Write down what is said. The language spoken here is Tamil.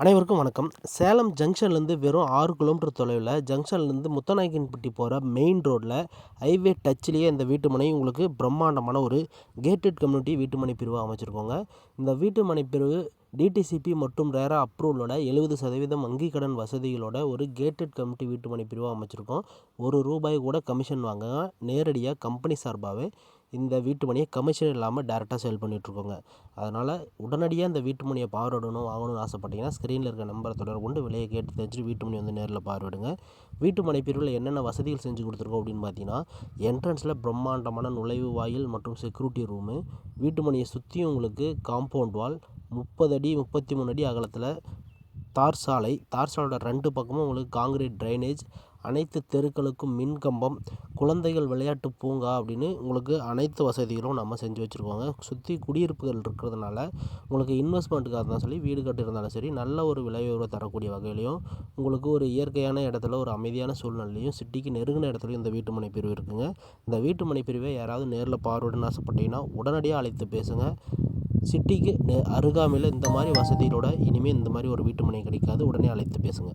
அனைவருக்கும் வணக்கம். சேலம் ஜங்ஷன்லேருந்து வெறும் 6 கிலோமீட்டர் தொலைவில் ஜங்ஷன்லேருந்து முத்தநாயக்கன்பட்டி போகிற மெயின் ரோட்டில் ஹைவே டச்சிலேயே இந்த வீட்டுமனை உங்களுக்கு பிரம்மாண்டமான ஒரு கேட்டட் கம்யூனிட்டி வீட்டுமனை பிரிவு அமைச்சிருக்கோங்க. இந்த வீட்டுமனை பிரிவு டிடிசிபி மற்றும் ரேரா அப்ரூவலோட 70% வங்கி கடன் வசதிகளோட ஒரு கேட்டட் கம்யூனிட்டி வீட்டுமனை பிரிவு அமைச்சிருக்கோம். ₹1 கூட கமிஷன் வாங்க நேரடியாக கம்பெனி சார்பாகவே இந்த வீட்டுமனையை கமிஷன் இல்லாமல் டேரெக்டாக சேல் பண்ணிகிட்ருக்கோங்க. அதனால் உடனடியாக இந்த வீட்டுமனையை பார்வையிடணும் வாங்கணும்னு ஆசைப்பட்டீங்கன்னா ஸ்க்ரீனில் இருக்க நம்பரை தொடர்பு கொண்டு விலையை கேட்டு தெரிஞ்சுட்டு வீட்டுமனை வந்து நேரில் பார்வையிடுங்க. வீட்டுமனை பிரிவில் என்னென்ன வசதிகள் செஞ்சு கொடுத்துருக்கோம் அப்படின்னு பார்த்தீங்கன்னா, என்ட்ரன்ஸில் பிரம்மாண்டமான நுழைவு வாயில் மற்றும் செக்யூரிட்டி ரூமு, வீட்டுமனையை சுற்றியும் உங்களுக்கு காம்பவுண்ட் வால், 30 அடி 33 அடி அகலத்தில் தார் சாலையோட 2 பக்கமும் உங்களுக்கு காங்கிரீட் ட்ரைனேஜ், அனைத்து தெருக்களுக்கும் மின்கம்பம், குழந்தைகள் விளையாட்டு பூங்கா அப்படின்னு உங்களுக்கு அனைத்து வசதிகளும் நம்ம செஞ்சு வச்சுருக்கோங்க. சுற்றி குடியிருப்புகள் இருக்கிறதுனால உங்களுக்கு இன்வெஸ்ட்மெண்ட்டுக்காக இருந்தாலும் சரி, வீடு கட்டியிருந்தாலும் சரி, நல்ல ஒரு விலை உயர்வை தரக்கூடிய வகையிலையும், உங்களுக்கு ஒரு இயற்கையான இடத்துல ஒரு அமைதியான சூழ்நிலையும், சிட்டிக்கு நெருங்கின இடத்துலையும் இந்த வீட்டுமனை பிரிவு இருக்குங்க. இந்த வீட்டுமனை பிரிவை யாராவது நேரில் பார்வையிடணும்னு ஆசைப்பட்டீங்கன்னா உடனடியாக அழைத்து பேசுங்க. சிட்டிக்கு அருகாமையில் இந்த மாதிரி வசதிகளோட இனிமேல் இந்த மாதிரி ஒரு வீட்டுமனை கிடைக்காது. உடனே அழைத்து பேசுங்க.